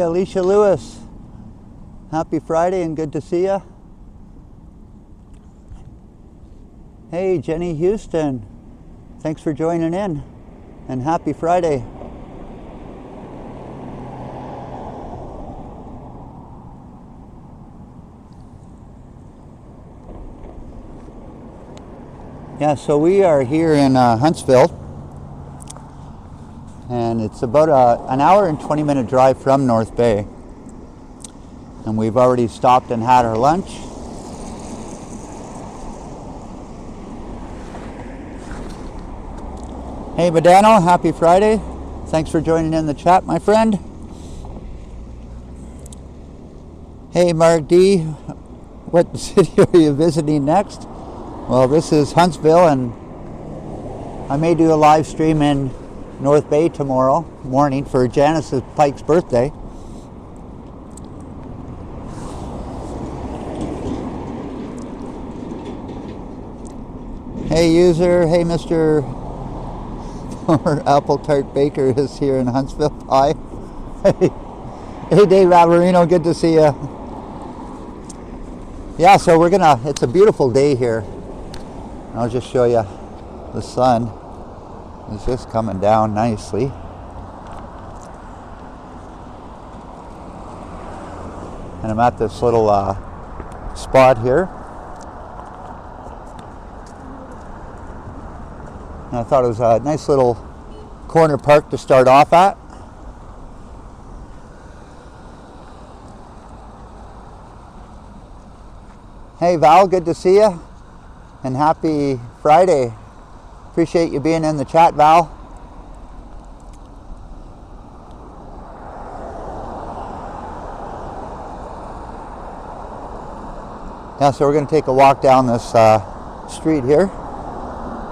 Alicia Lewis. Happy Friday and good to see you. Hey, Jenny Houston. Thanks for joining in and happy Friday. Yeah, so we are here in Huntsville, and it's about an hour and 20-minute drive from North Bay. And we've already stopped and had our lunch. Hey, Badano, happy Friday. Thanks for joining in the chat, my friend. Hey, Mark D, what city are you visiting next? Well, this is Huntsville, and I may do a live stream in North Bay tomorrow morning for Janice Pike's birthday. Hey, user. Hey, Mr. Former Apple Tart Baker is here in Huntsville. Hi. Hey, Dave Averino. Good to see you. Yeah, so it's a beautiful day here. I'll just show you the sun is just coming down nicely. And I'm at this little spot here. And I thought it was a nice little corner park to start off at. Hey Val, good to see you. And happy Friday. Appreciate you being in the chat, Val. Yeah, so we're going to take a walk down this street here.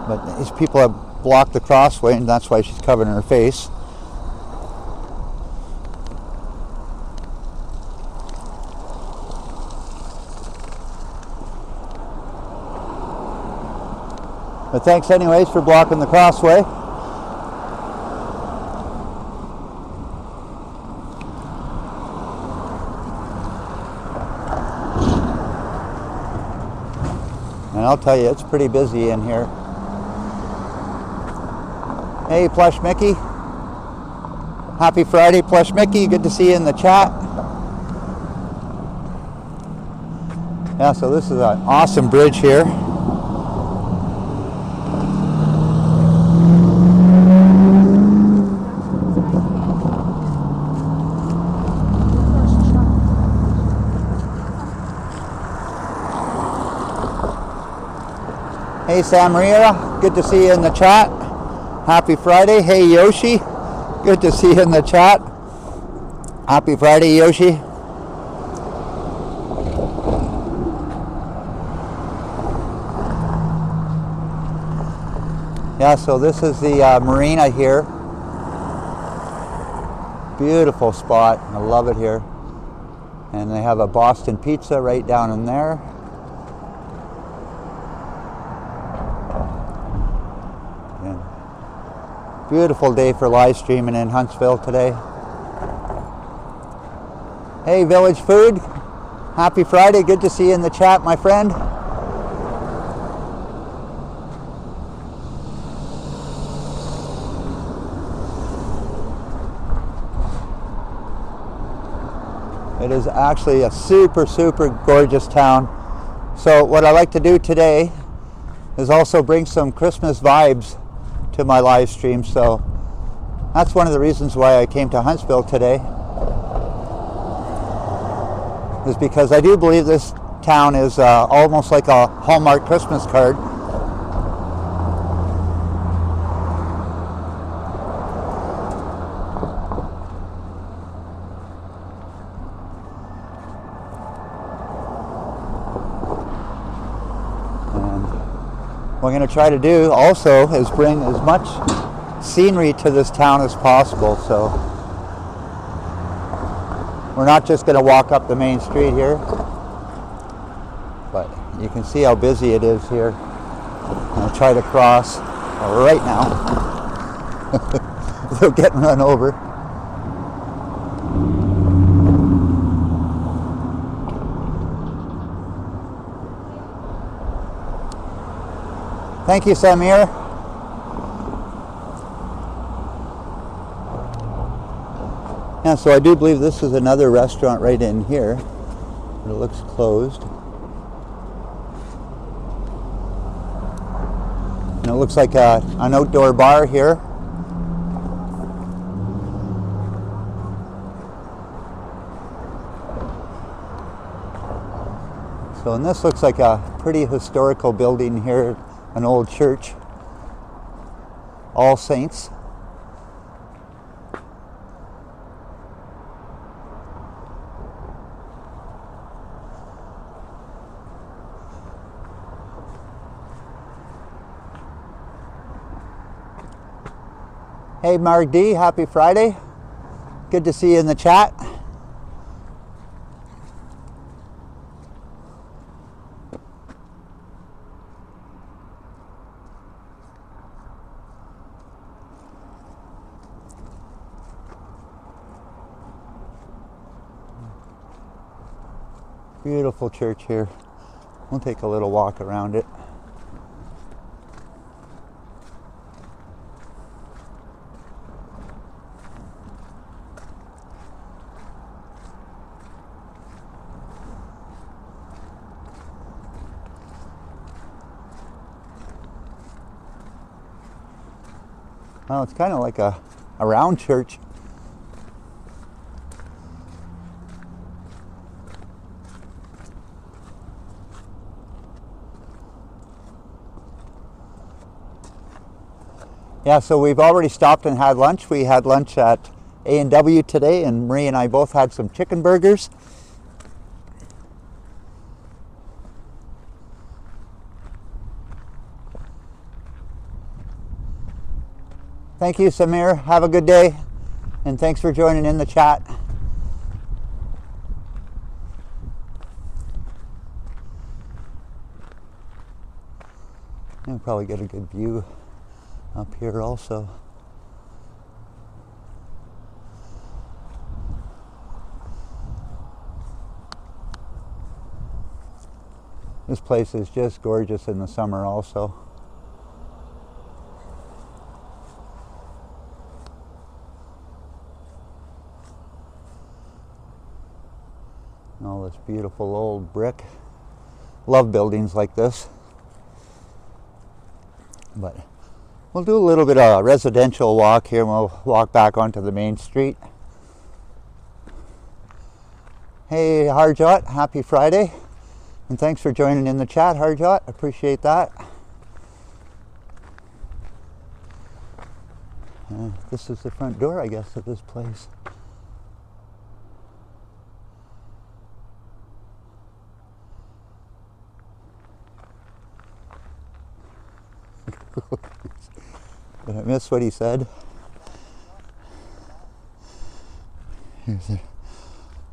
But these people have blocked the crossway, and that's why she's covering her face. But thanks anyways for blocking the crossway. And I'll tell you, it's pretty busy in here. Hey, Plush Mickey. Happy Friday, Plush Mickey. Good to see you in the chat. Yeah, so this is an awesome bridge here. Hey, Sam Maria. Good to see you in the chat. Happy Friday. Hey, Yoshi. Good to see you in the chat. Happy Friday, Yoshi. Yeah, so this is the marina here. Beautiful spot. I love it here. And they have a Boston Pizza right down in there. Beautiful day for live streaming in Huntsville today. Hey, Village Food. Happy Friday. Good to see you in the chat, my friend. It is actually a super, super gorgeous town. So what I like to do today is also bring some Christmas vibes to my live stream, so that's one of the reasons why I came to Huntsville today, is because I do believe this town is almost like a Hallmark Christmas card. What I'm going to try to do also is bring as much scenery to this town as possible. So we're not just going to walk up the main street here, but you can see how busy it is here. I'll try to cross right now without getting run over. Thank you, Samir. Yeah, so I do believe this is another restaurant right in here, but it looks closed. And it looks like an outdoor bar here. So, and this looks like a pretty historical building here, an old church, All Saints. Hey Mark D, happy Friday. Good to see you in the chat. Beautiful church here. We'll take a little walk around it. Well, it's kind of like a round church. Yeah, so we've already stopped and had lunch. We had lunch at A&W today, and Marie and I both had some chicken burgers. Thank you, Samir. Have a good day, and thanks for joining in the chat. You'll probably get a good view up here also. This place is just gorgeous in the summer also. And all this beautiful old brick. Love buildings like this. But we'll do a little bit of residential walk here, and we'll walk back onto the main street. Hey Harjot, happy Friday, and thanks for joining in the chat, Harjot. Appreciate that. This is the front door, I guess, of this place. Did I miss what he said?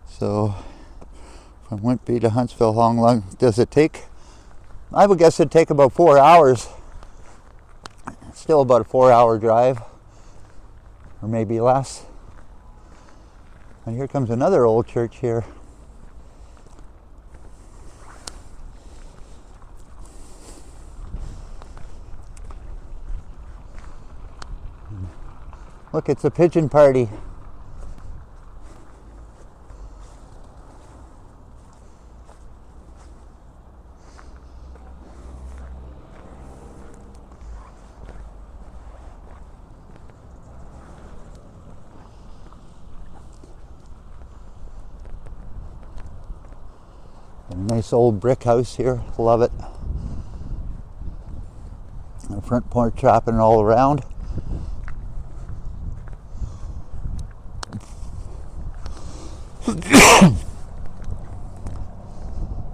So, from Whitby to Huntsville, how long does it take? I would guess it'd take about 4 hours. Still about a 4-hour drive, or maybe less. And here comes another old church here. Look, it's a pigeon party. A nice old brick house here. Love it. The front porch wrapping all around.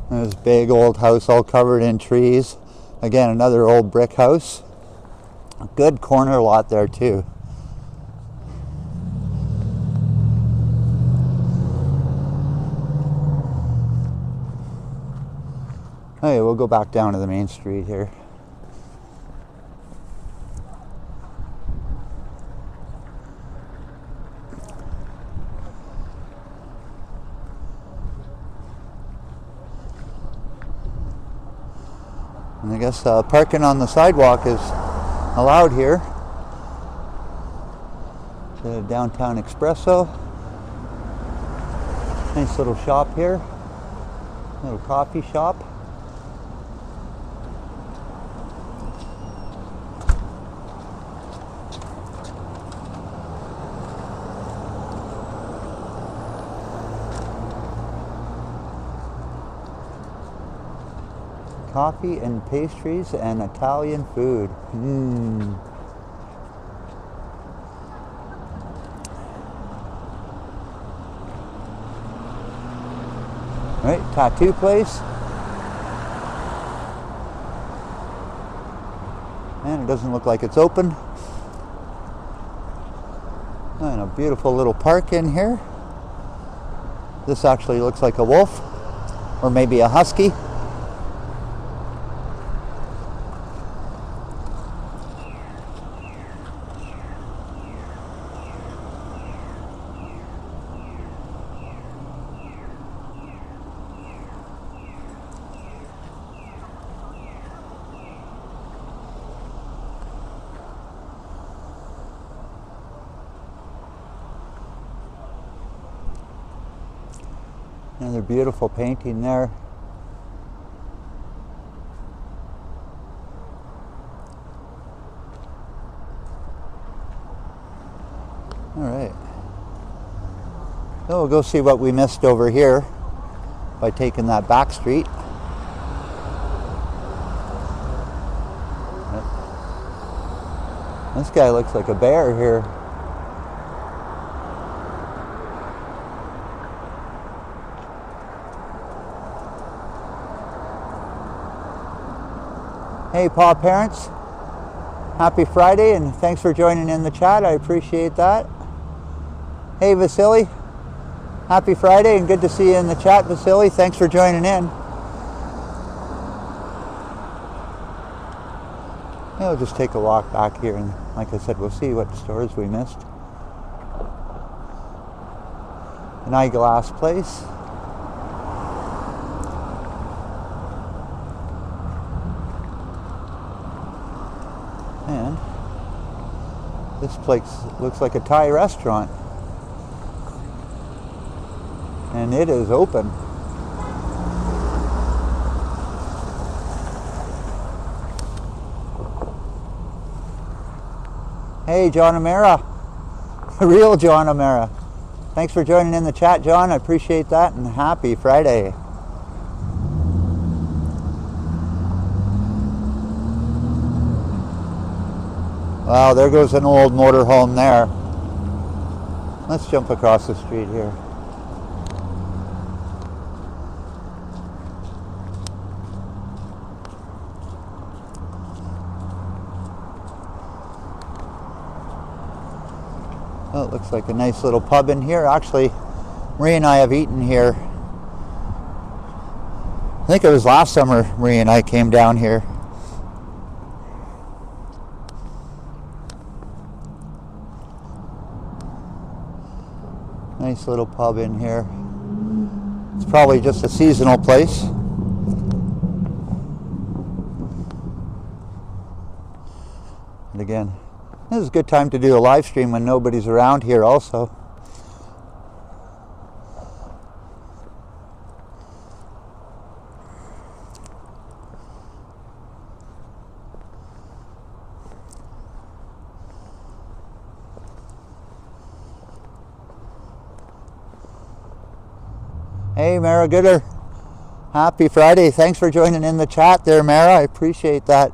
There's a big old house all covered in trees. Again, another old brick house. A good corner lot there too. Okay, we'll go back down to the main street here. And I guess parking on the sidewalk is allowed here. The Downtown Espresso. Nice little shop here. Little coffee shop. Coffee and pastries and Italian food. Right, tattoo place. And it doesn't look like it's open. And a beautiful little park in here. This actually looks like a wolf, or maybe a husky. Another beautiful painting there. All right. So we'll go see what we missed over here by taking that back street. This guy looks like a bear here. Hey, paw parents, happy Friday, and thanks for joining in the chat. I appreciate that. Hey, Vasily, happy Friday, and good to see you in the chat, Vasily. Thanks for joining in. Yeah, we'll just take a walk back here, and like I said, we'll see what stores we missed. An eyeglass place. And this place looks like a Thai restaurant. And it is open. Hey, John O'Mara. Real John O'Mara. Thanks for joining in the chat, John. I appreciate that, and happy Friday. Wow, there goes an old motorhome there. Let's jump across the street here. Oh, it looks like a nice little pub in here. Actually, Marie and I have eaten here. I think it was last summer Marie and I came down here. Nice little pub in here. It's probably just a seasonal place. And again, this is a good time to do a live stream when nobody's around here also. Hey, Mara Gooder. Happy Friday. Thanks for joining in the chat there, Mara. I appreciate that.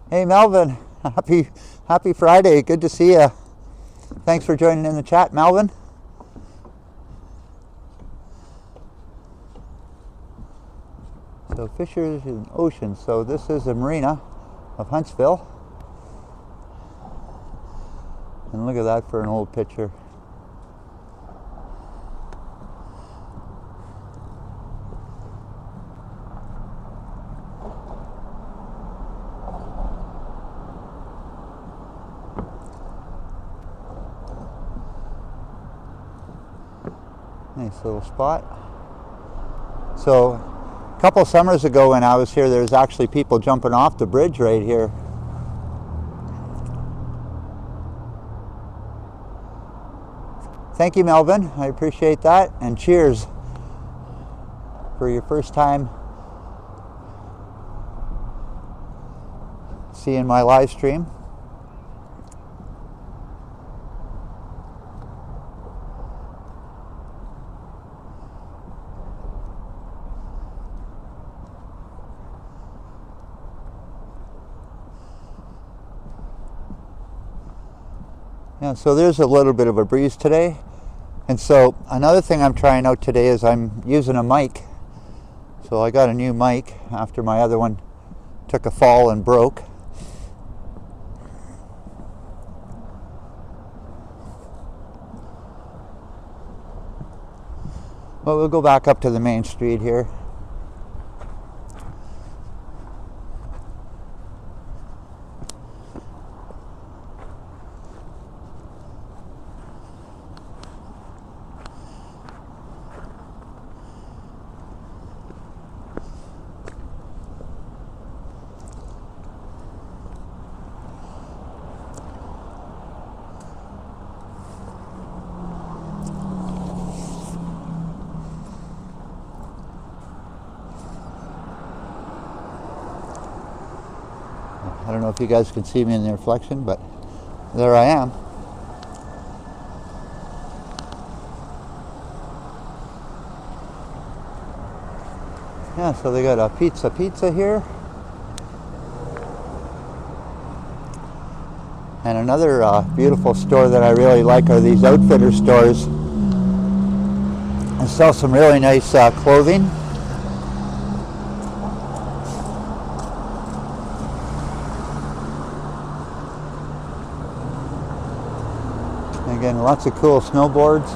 Hey Melvin, happy Friday. Good to see you. Thanks for joining in the chat, Melvin. So Fishers and Ocean. So this is the marina of Huntsville. And look at that for an old picture. Nice little spot. So a couple summers ago when I was here, there was actually people jumping off the bridge right here. Thank you, Melvin. I appreciate that. And cheers for your first time seeing my live stream. Yeah, so there's a little bit of a breeze today. And so another thing I'm trying out today is I'm using a mic. So I got a new mic after my other one took a fall and broke. Well, we'll go back up to the main street here. I don't know if you guys can see me in the reflection, but there I am. Yeah, so they got a pizza here. And another beautiful store that I really like are these outfitter stores. And sell some really nice clothing. Again, lots of cool snowboards.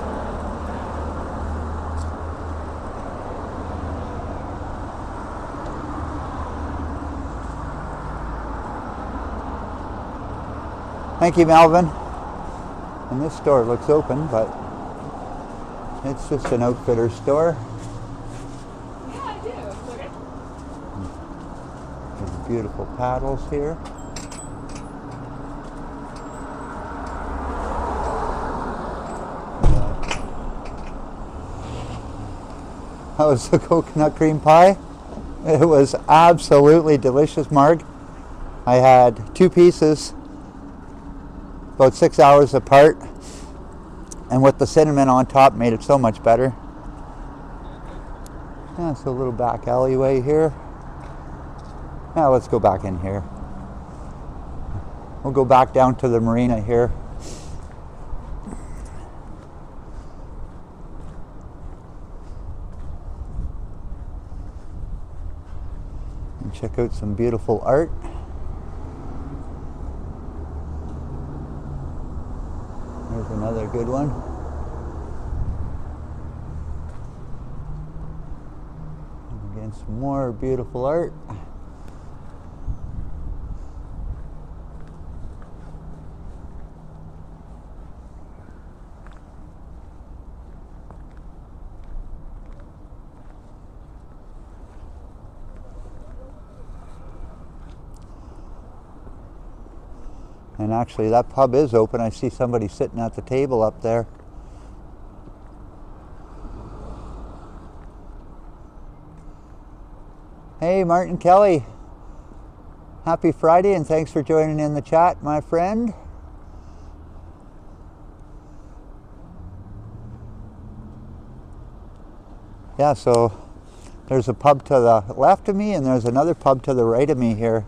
Thank you, Melvin. And this store looks open, but it's just an outfitter store. Yeah, I do. Okay. There's beautiful paddles here. That was the coconut cream pie. It was absolutely delicious, Marg. I had 2 pieces, about 6 hours apart, and with the cinnamon on top made it so much better. Yeah, it's a little back alleyway here. Now let's go back in here. We'll go back down to the marina here. And check out some beautiful art. There's another good one. And again, some more beautiful art. And actually that pub is open. I see somebody sitting at the table up there. Hey, Martin Kelly. Happy Friday and thanks for joining in the chat, my friend. Yeah, so there's a pub to the left of me and there's another pub to the right of me here,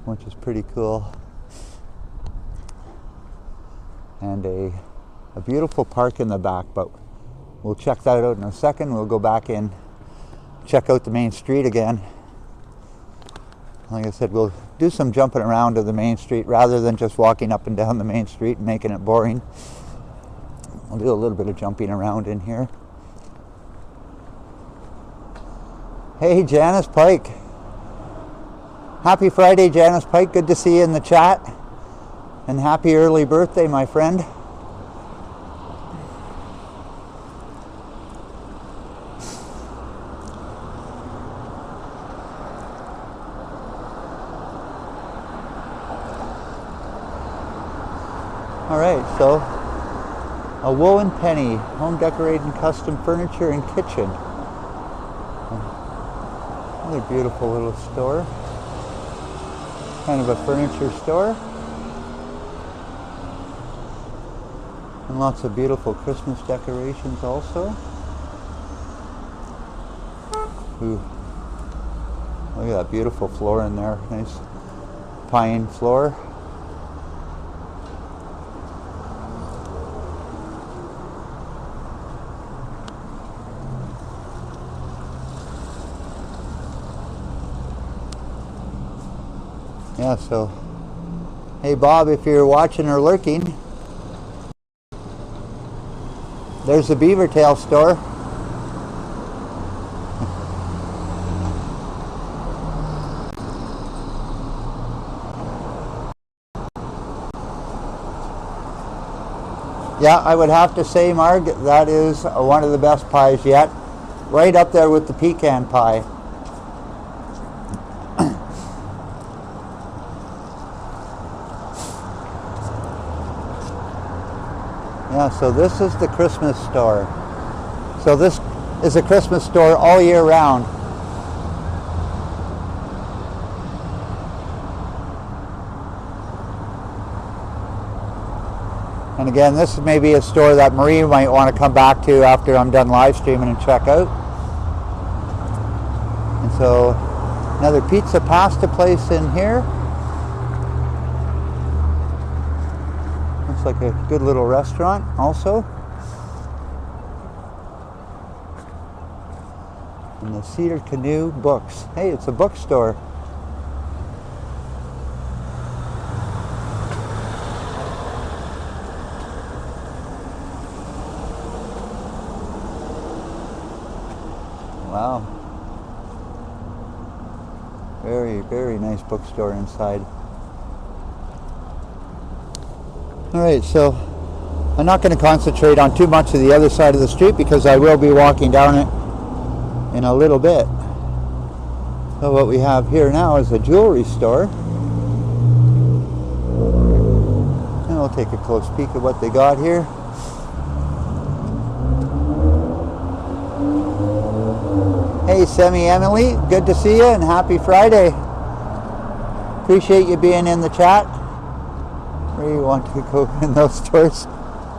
which is pretty cool. And a beautiful park in the back, but we'll check that out in a second. We'll go back in, check out the main street again. Like I said, we'll do some jumping around to the main street rather than just walking up and down the main street and making it boring. We'll do a little bit of jumping around in here. Hey, Janice Pike. Happy Friday, Janice Pike. Good to see you in the chat. And happy early birthday, my friend. All right, so a Wool and Penny, home decorating custom furniture and kitchen. Another beautiful little store. Kind of a furniture store. And lots of beautiful Christmas decorations also. Ooh. Look at that beautiful floor in there. Nice pine floor. Yeah, so, hey Bob, if you're watching or lurking, there's the Beaver Tail store. Yeah, I would have to say, Marg, that is one of the best pies yet. Right up there with the pecan pie. Yeah, so this is the Christmas store. So this is a Christmas store all year round. And again, this is maybe a store that Marie might want to come back to after I'm done live streaming and check out. And so another pizza pasta place in here. Looks like a good little restaurant also. And the Cedar Canoe Books. Hey, it's a bookstore. Wow. Very, very nice bookstore inside. Alright, so I'm not going to concentrate on too much of the other side of the street because I will be walking down it in a little bit. So what we have here now is a jewelry store. And we'll take a close peek at what they got here. Hey Semi Emily, good to see you and happy Friday. Appreciate you being in the chat. Marie, you want to go in those stores?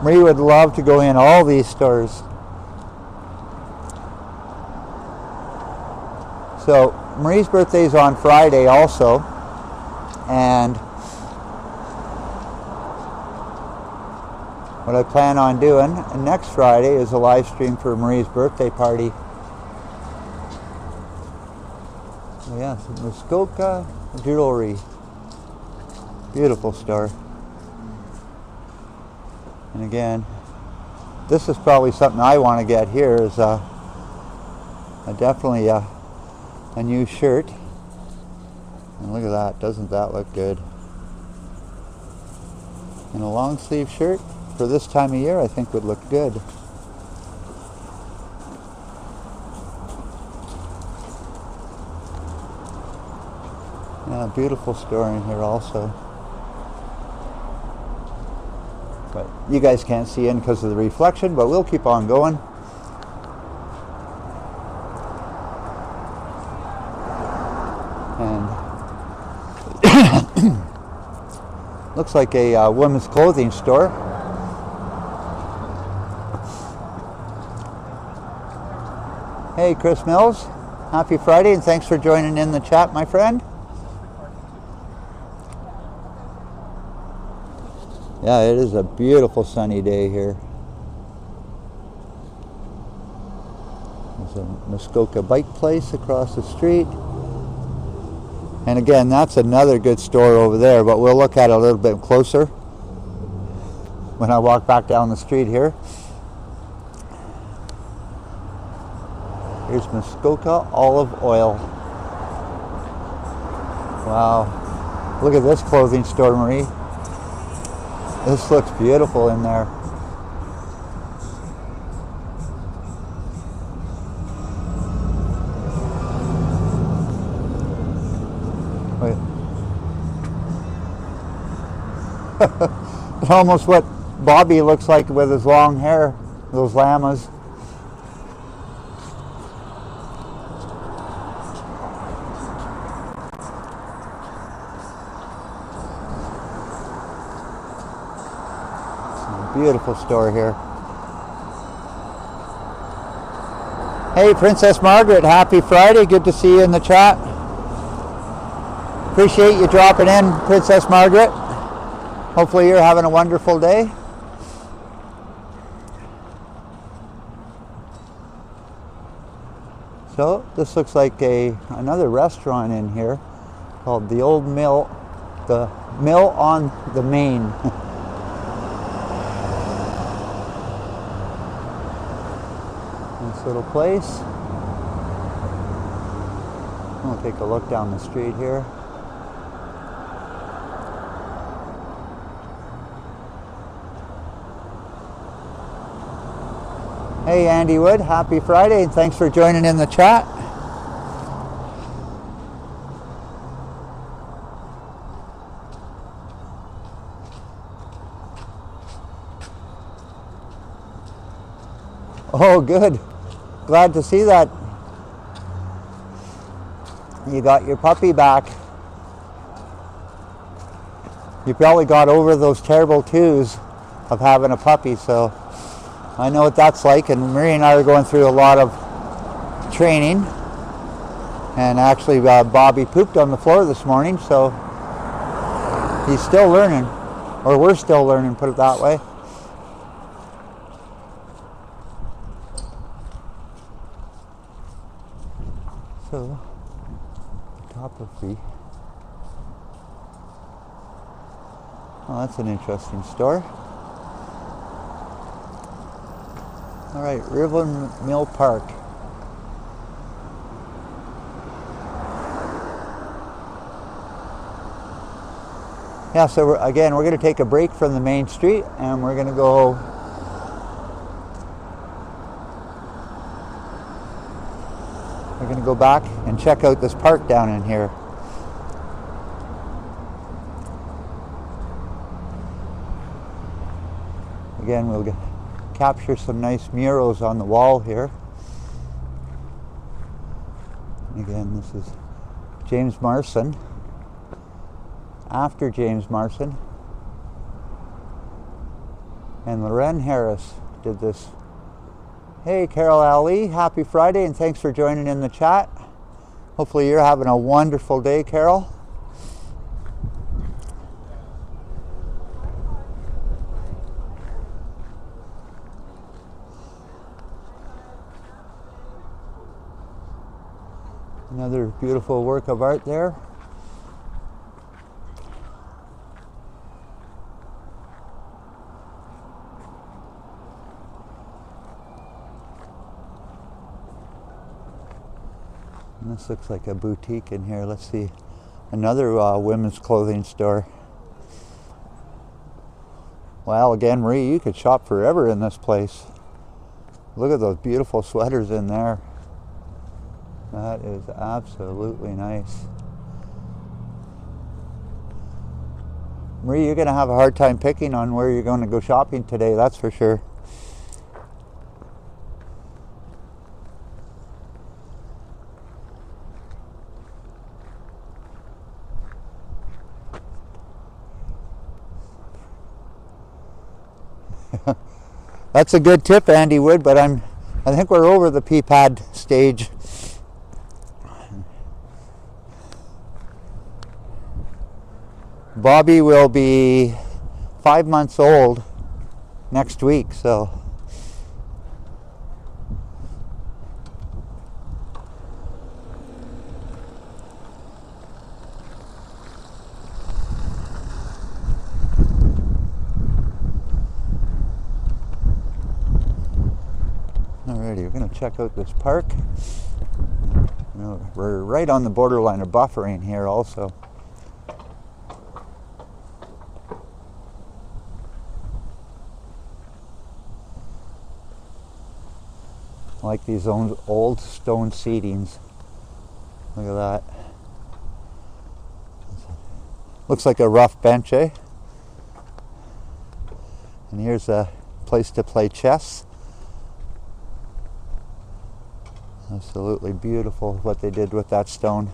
Marie would love to go in all these stores. So Marie's birthday is on Friday also, and what I plan on doing next Friday is a live stream for Marie's birthday party. So yeah, so Muskoka Jewelry. Beautiful store. And again, this is probably something I want to get here is definitely a new shirt. And look at that, doesn't that look good? And a long sleeve shirt for this time of year I think would look good. Yeah, beautiful store in here also. But you guys can't see in because of the reflection, but we'll keep on going. And looks like a women's clothing store. Hey Chris Mills, happy Friday and thanks for joining in the chat, my friend. Yeah, it is a beautiful sunny day here. There's a Muskoka bike place across the street. And again, that's another good store over there, but we'll look at it a little bit closer when I walk back down the street here. Here's Muskoka Olive Oil. Wow. Look at this clothing store, Marie. This looks beautiful in there. Wait. It's almost what Bobby looks like with his long hair, those llamas. Beautiful store here. Hey, Princess Margaret, happy Friday. Good to see you in the chat. Appreciate you dropping in, Princess Margaret. Hopefully you're having a wonderful day. So this looks like another restaurant in here called the Old Mill, the Mill on the Main. Nice little place. We'll take a look down the street here. Hey Andy Wood, happy Friday and thanks for joining in the chat. Oh good, glad to see that. You got your puppy back. You probably got over those terrible twos of having a puppy, so I know what that's like, and Marie and I are going through a lot of training, and actually Bobby pooped on the floor this morning, so he's still learning, or we're still learning, put it that way. So, top of the, oh, that's an interesting store. All right, River Mill Park. Yeah, so we're going to take a break from the main street, and we're going to go back and check out this park down in here. Again, we'll capture some nice murals on the wall here. Again, this is James Marson. After James Marson. And Loren Harris did this. Hey Carol Ali, happy Friday and thanks for joining in the chat. Hopefully you're having a wonderful day, Carol. Another beautiful work of art there. And this looks like a boutique in here. Let's see. Another women's clothing store. Well, again, Marie, you could shop forever in this place. Look at those beautiful sweaters in there. That is absolutely nice. Marie, you're going to have a hard time picking on where you're going to go shopping today, that's for sure. That's a good tip, Andy Wood, but I think we're over the pea pad stage. Bobby will be 5 months old next week, so alrighty, we're going to check out this park. We're right on the borderline of buffering here also. I like these old stone seatings. Look at that. Looks like a rough bench, eh? And here's a place to play chess. Absolutely beautiful what they did with that stone.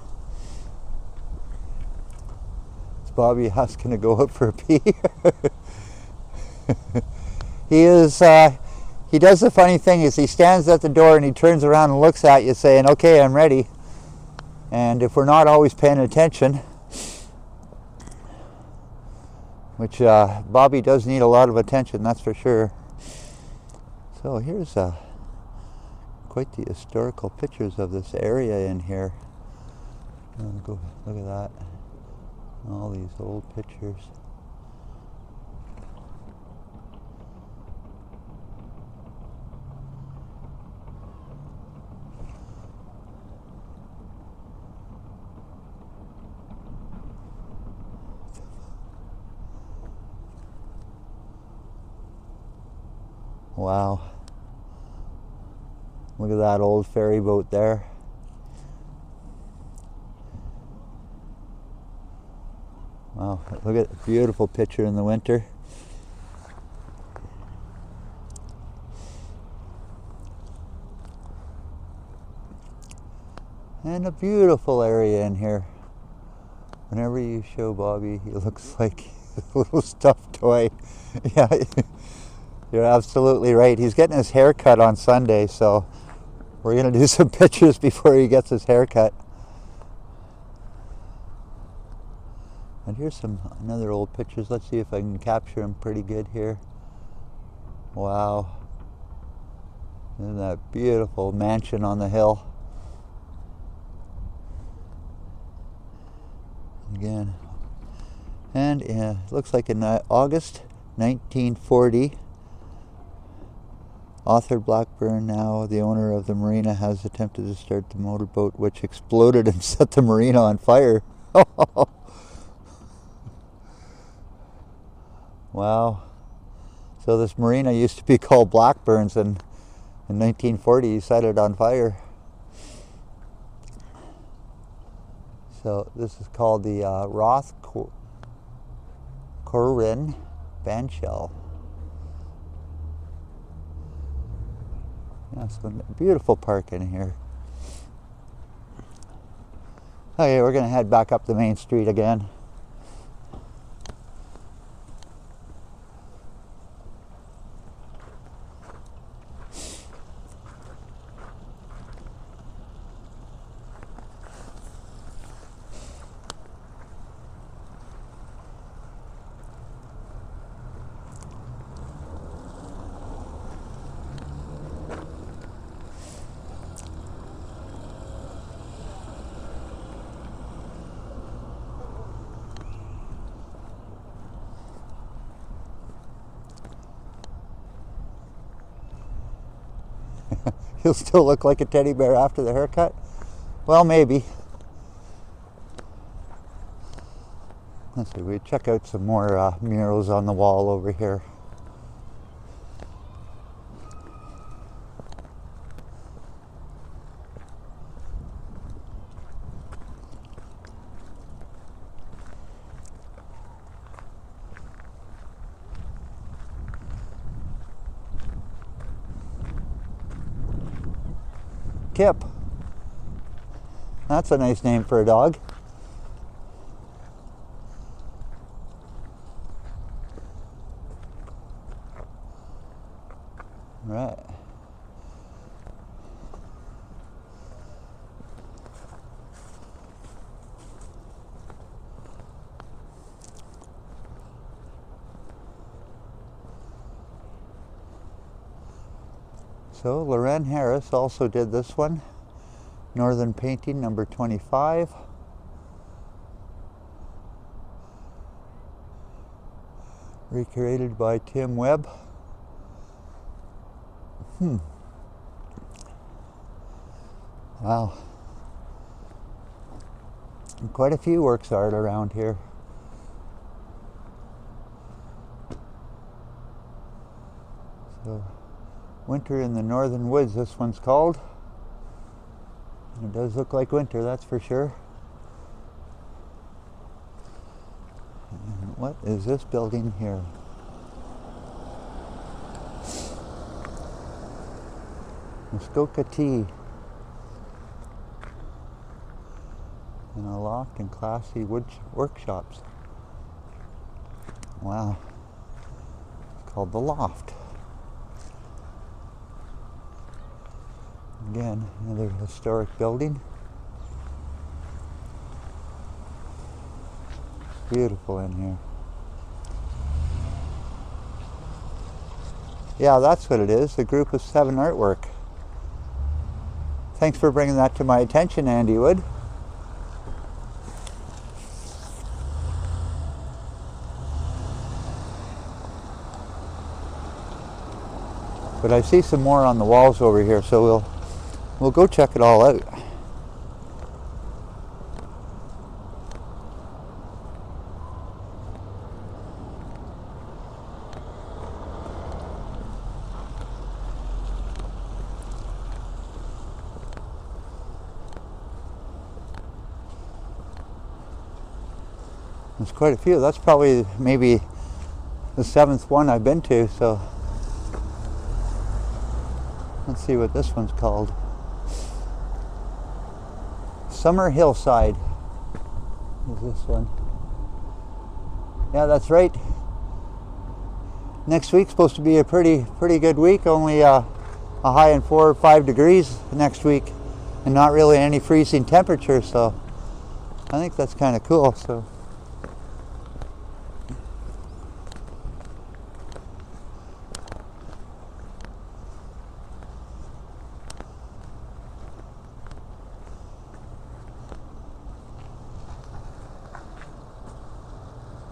Is Bobby asking to go out for a pee? He is, he does the funny thing is he stands at the door and he turns around and looks at you saying, okay, I'm ready. And if we're not always paying attention, which Bobby does need a lot of attention, that's for sure. So here's quite the historical pictures of this area in here. Go look at that. All these old pictures. Wow. Look at that old ferry boat there. Wow, look at the beautiful picture in the winter. And a beautiful area in here. Whenever you show Bobby, he looks like a little stuffed toy. Yeah, you're absolutely right. He's getting his hair cut on Sunday, so we're going to do some pictures before he gets his hair cut. And here's another old pictures. Let's see if I can capture them pretty good here. Wow. Isn't that beautiful mansion on the hill? Again. And it looks like in August 1940, Arthur Blackburn, now the owner of the marina, has attempted to start the motorboat which exploded and set the marina on fire. Wow. So this marina used to be called Blackburn's, and in 1940 he set it on fire. So this is called the Roth Corinne Bandshell. Yeah, so beautiful park in here. Okay, we're going to head back up the main street again. He'll still look like a teddy bear after the haircut? Well, maybe. Let's see, we check out some more murals on the wall over here. Kip. That's a nice name for a dog. Right. So Loren Harris also did this one, Northern Painting number 25. Recreated by Tim Webb. Wow. And quite a few works of art around here. So, Winter in the Northern Woods, this one's called. And it does look like winter, that's for sure. And what is this building here? Muskoka tea. In a loft and classy wood workshops. Wow. It's called the Loft. Again, another historic building. Beautiful in here. Yeah, that's what it is, a group of 7 artwork. Thanks for bringing that to my attention, Andy Wood. But I see some more on the walls over here, so we'll go check it all out. There's quite a few. That's probably maybe the 7th one I've been to, so let's see what this one's called. Summer Hillside is this one. Yeah, that's right. Next week's supposed to be a pretty good week. Only a high in 4 or 5 degrees next week, and not really any freezing temperature. So I think that's kind of cool. So.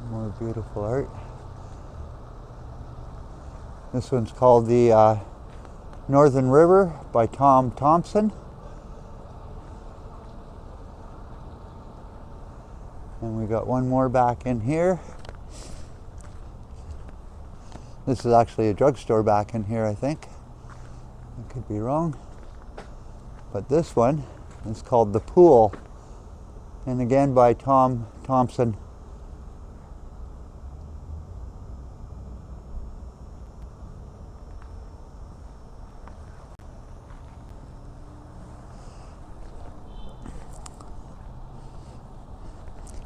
More beautiful art. This one's called the Northern River by Tom Thompson. And we got one more back in here. This is actually a drugstore back in here, I think. I could be wrong. But this one is called The Pool. And again by Tom Thompson.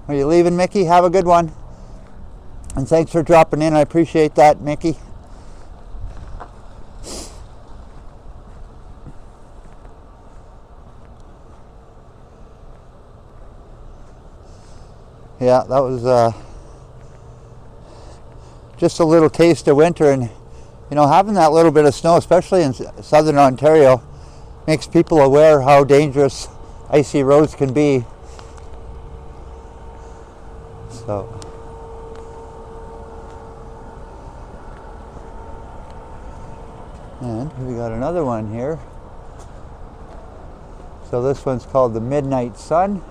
Are you leaving, Mickey? Have a good one. And thanks for dropping in. I appreciate that, Mickey. Yeah, that was just a little taste of winter, and you know, having that little bit of snow, especially in southern Ontario, makes people aware how dangerous icy roads can be. So, and we got another one here. So this one's called The Midnight Sun.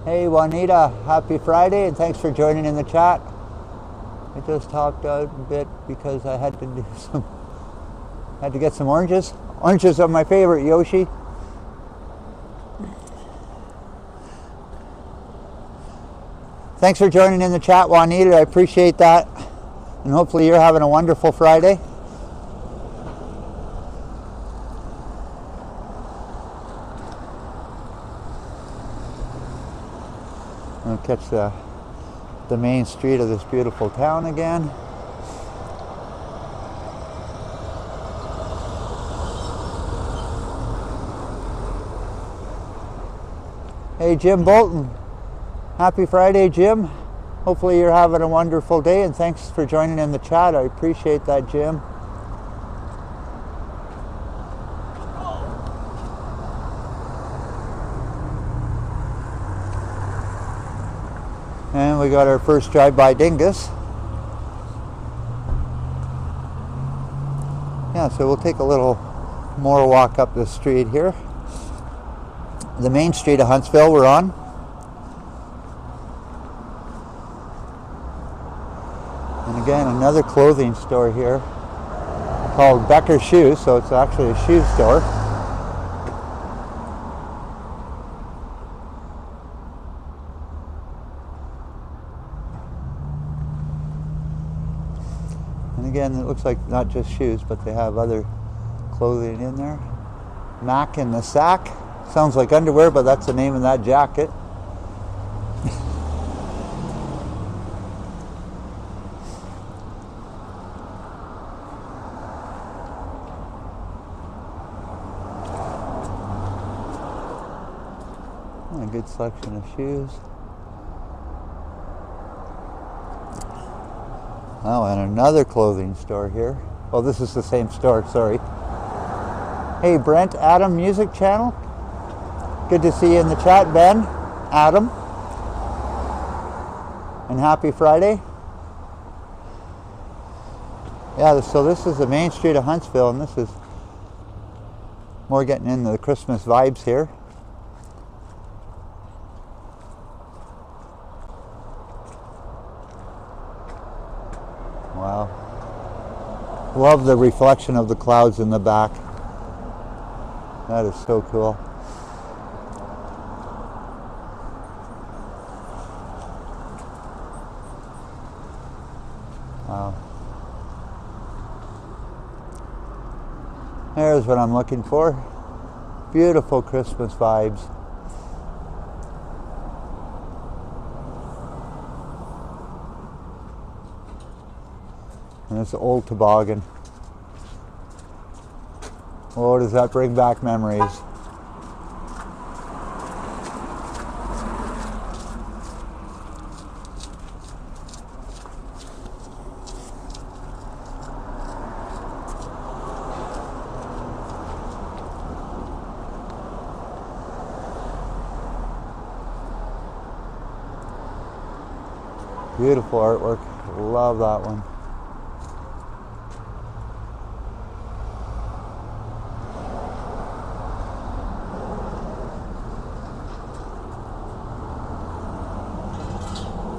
Hey Juanita, happy Friday, and thanks for joining in the chat. I just hopped out a bit because I had to get some oranges. Oranges are my favorite, Yoshi. Thanks for joining in the chat, Juanita. I appreciate that. And hopefully you're having a wonderful Friday. I'm going to catch the main street of this beautiful town again. Hey, Jim Bolton. Happy Friday, Jim. Hopefully you're having a wonderful day, and thanks for joining in the chat. I appreciate that, Jim. And we got our first drive-by dingus. Yeah, so we'll take a little more walk up the street here. The main street of Huntsville we're on. And again, another clothing store here called Becker Shoes, so it's actually a shoe store. again, it looks like not just shoes, but they have other clothing in there. Mac in the sack. Sounds like underwear, but that's the name of that jacket. A good selection of shoes. Oh, and another clothing store here. Oh, this is the same store, sorry. Hey, Brent, Adam Music Channel. Good to see you in the chat, Ben, Adam. And happy Friday. Yeah, so this is the main street of Huntsville, and this is more getting into the Christmas vibes here. Wow. Love the reflection of the clouds in the back. That is so cool. Wow. There's what I'm looking for. Beautiful Christmas vibes. And this old toboggan. Oh, does that bring back memories? Beautiful artwork. Love that one.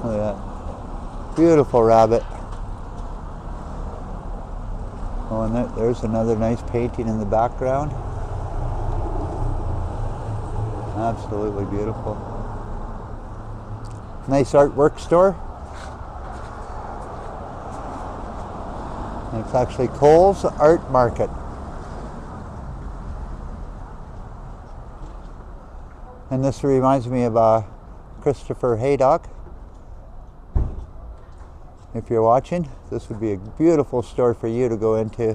Look at that. Beautiful rabbit. Oh, and there's another nice painting in the background. Absolutely beautiful. Nice artwork store. And it's actually Cole's Art Market. And this reminds me of Christopher Haydock. If you're watching, this would be a beautiful store for you to go into.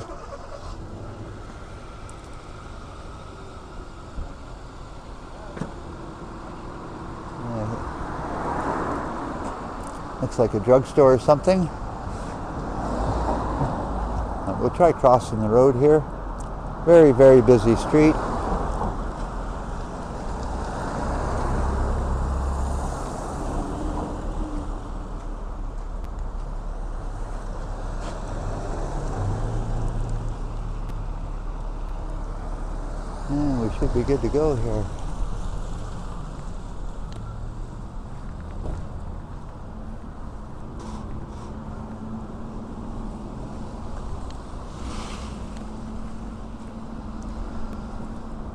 Looks like a drugstore or something. We'll try crossing the road here. Very, very busy street. And we should be good to go here.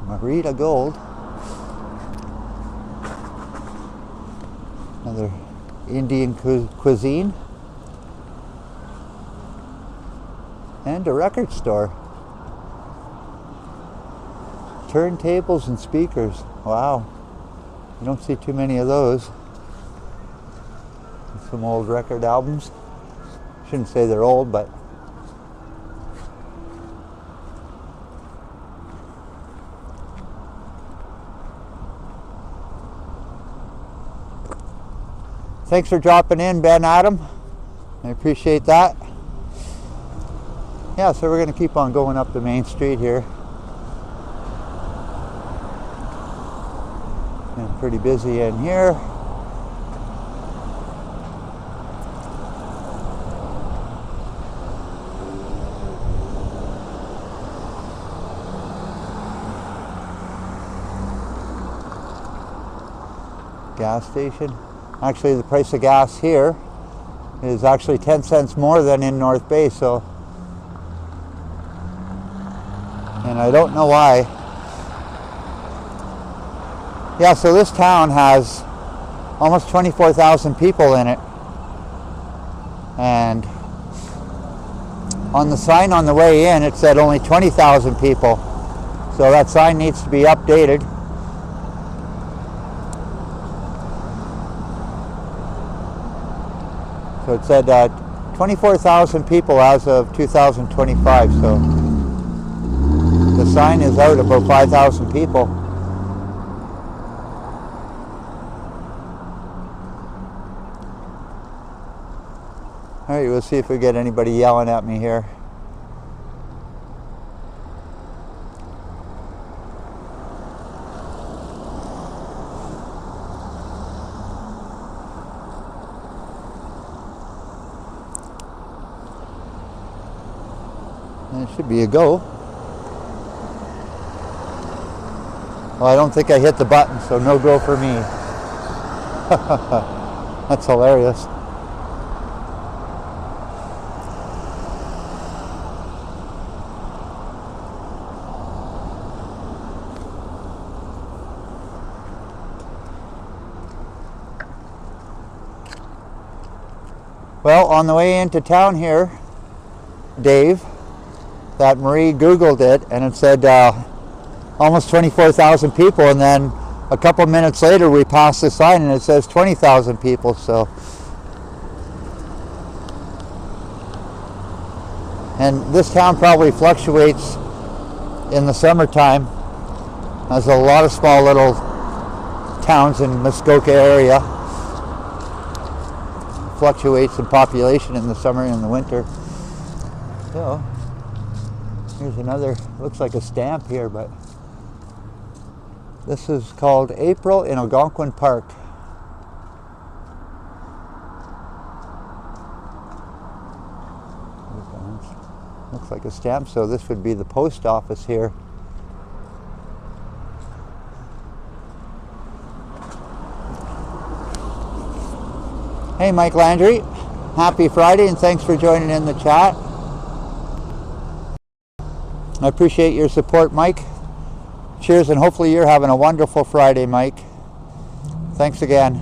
Marita Gold. Another Indian cuisine. And a record store. Turntables and speakers. Wow. You don't see too many of those. Some old record albums. Shouldn't say they're old, but thanks for dropping in, Ben, Adam. I appreciate that. Yeah, so we're going to keep on going up the main street here. And pretty busy in here. Gas station. Actually, the price of gas here is actually 10 cents more than in North Bay, so, and I don't know why. Yeah, so this town has almost 24,000 people in it, and on the sign on the way in, it said only 20,000 people. So that sign needs to be updated. So it said 24,000 people as of 2025. So the sign is out about 5,000 people. All right, we'll see if we get anybody yelling at me here. It should be a go. Well, I don't think I hit the button, so no go for me. That's hilarious. Well, on the way into town here, Dave, that Marie Googled it, and it said almost 24,000 people, and then a couple minutes later we passed the sign and it says 20,000 people. So, and this town probably fluctuates in the summertime. There's a lot of small little towns in Muskoka area. Fluctuates in population in the summer and the winter. So here's another, looks like a stamp here, but this is called April in Algonquin Park. Looks like a stamp, so this would be the post office here. Hey, Mike Landry, happy Friday and thanks for joining in the chat. I appreciate your support, Mike. Cheers, and hopefully you're having a wonderful Friday, Mike. Thanks again.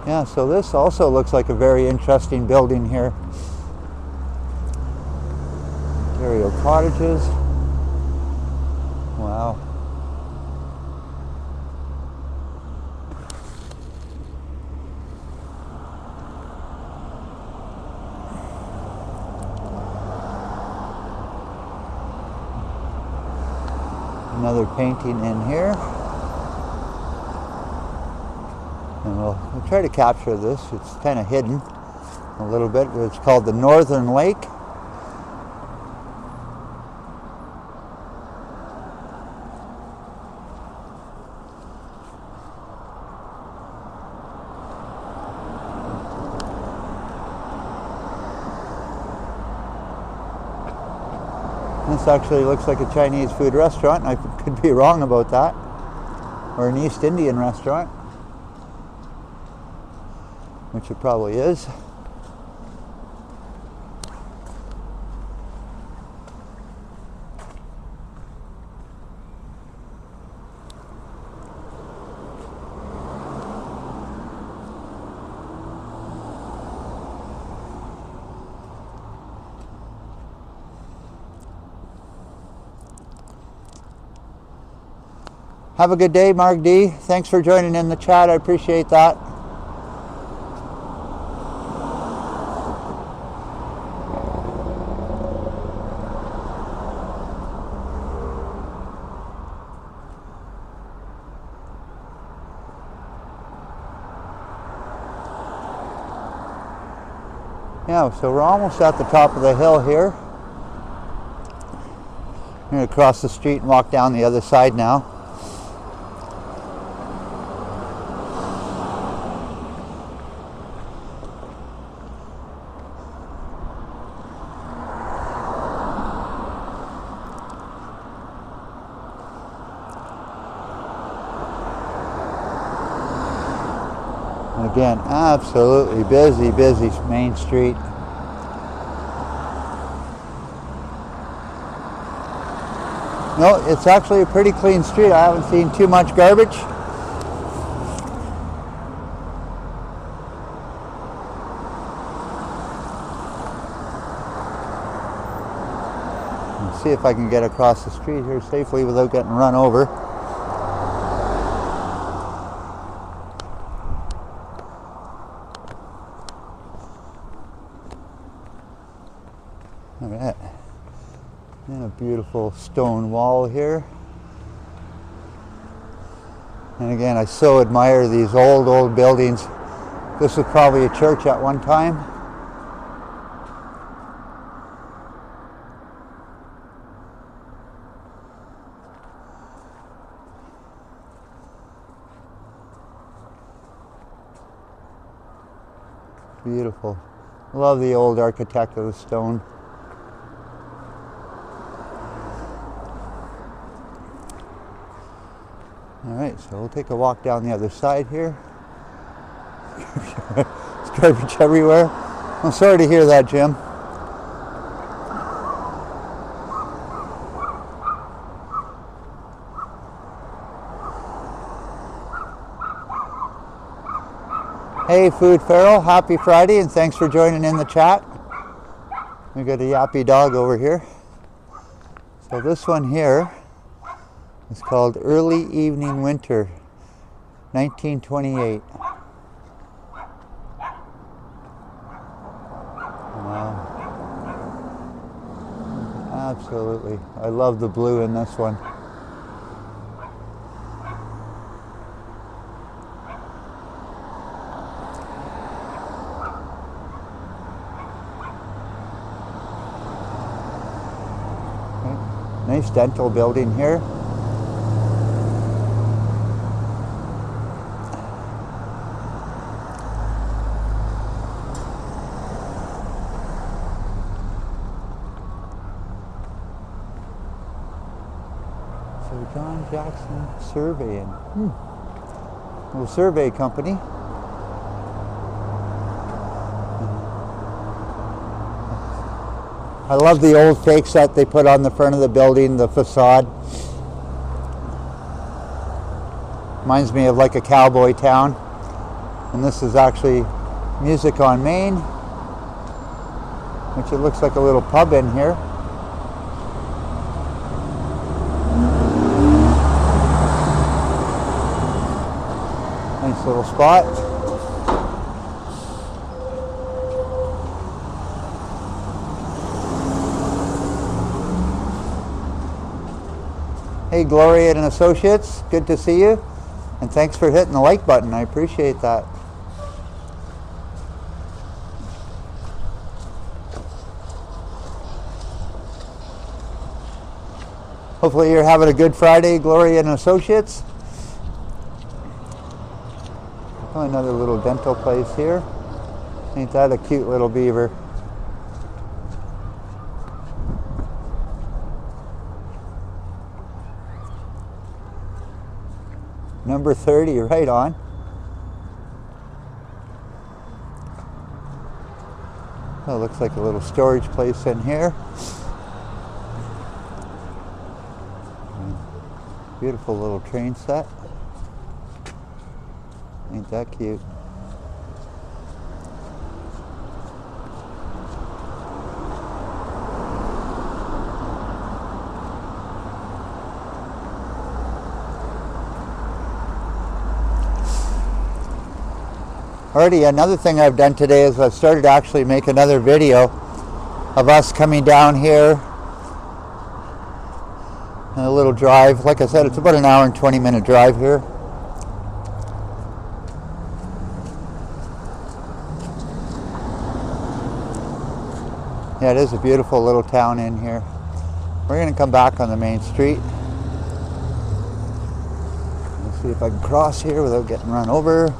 Yeah, so this also looks like a very interesting building here. Ontario Cottages. Wow. Another painting in here. And we'll try to capture this. It's kind of hidden a little bit. It's called the Northern Lake. This actually looks like a Chinese food restaurant. I could be wrong about that. Or an East Indian restaurant, which it probably is. Have a good day, Mark D. Thanks for joining in the chat. I appreciate that. Yeah, so we're almost at the top of the hill here. I'm going to cross the street and walk down the other side now. Again, absolutely busy main street. No, it's actually a pretty clean street. I haven't seen too much garbage. Let's see if I can get across the street here safely without getting run over. All right. And a beautiful stone wall here. And again, I so admire these old buildings. This was probably a church at one time. Beautiful. Love the old architect of the stone. All right, so we'll take a walk down the other side here. There's garbage everywhere. I'm sorry to hear that, Jim. Hey, Food Feral, happy Friday, and thanks for joining in the chat. We got a yappy dog over here. So this one here is called Early Evening Winter, 1928. Wow. Absolutely. I love the blue in this one. Nice dental building here. So John Jackson Surveying. Little survey company. I love the old fakes that they put on the front of the building, the facade. Reminds me of like a cowboy town. And this is actually Music on Main, which it looks like a little pub in here. Nice little spot. Hey, Gloria and Associates, good to see you. And thanks for hitting the like button. I appreciate that. Hopefully you're having a good Friday, Gloria and Associates. Oh, another little dental place here. Ain't that a cute little beaver? Number 30, right on. Oh, looks like a little storage place in here. Beautiful little train set. Ain't that cute? Alrighty, another thing I've done today is I've started to actually make another video of us coming down here and a little drive. Like I said, it's about an hour and 20-minute drive here. Yeah, it is a beautiful little town in here. We're going to come back on the main street. Let's see if I can cross here without getting run over.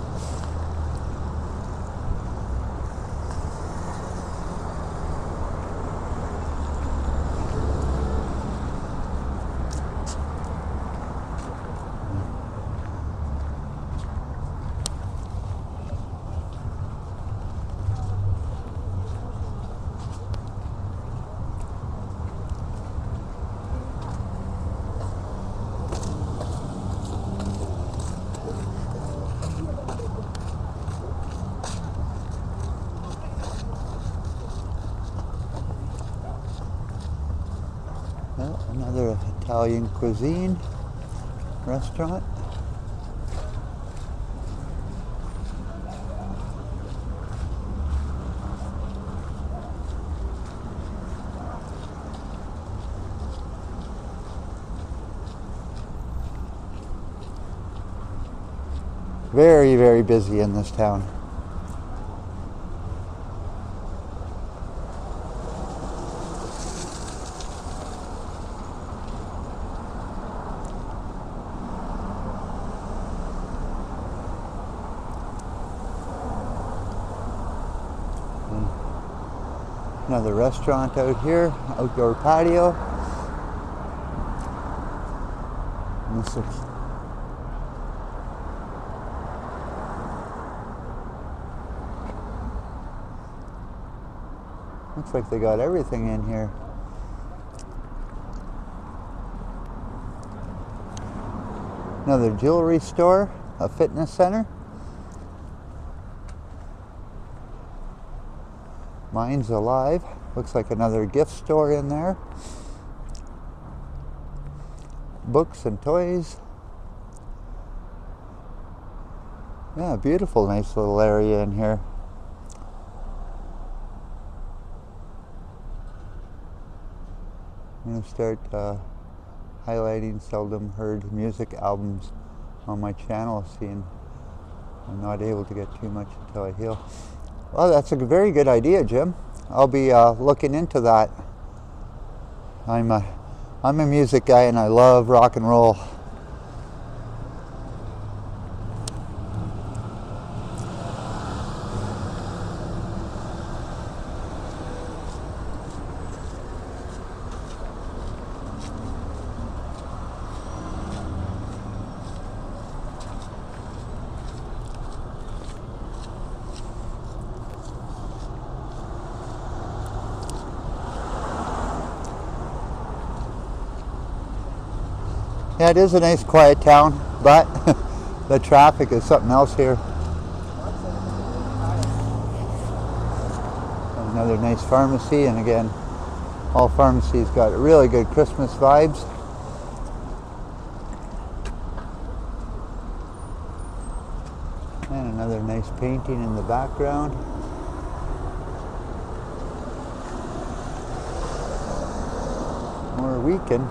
Another Italian cuisine restaurant. Very, very busy in this town. Another restaurant out here, outdoor patio. And this looks like they got everything in here. Another jewelry store, a fitness center. Mine's Alive. Looks like another gift store in there. Books and toys. Yeah, beautiful, nice little area in here. I'm going to start highlighting seldom heard music albums on my channel, seeing I'm not able to get too much until I heal. Well, that's a very good idea, Jim. I'll be looking into that. I'm a music guy and I love rock and roll. Yeah, it is a nice quiet town, but the traffic is something else here. Another nice pharmacy, and again, all pharmacies got really good Christmas vibes. And another nice painting in the background. More weekend.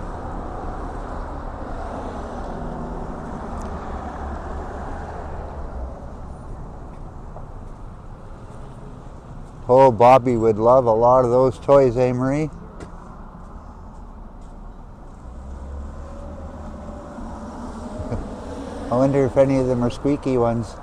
Oh, Bobby would love a lot of those toys, eh, Marie? I wonder if any of them are squeaky ones.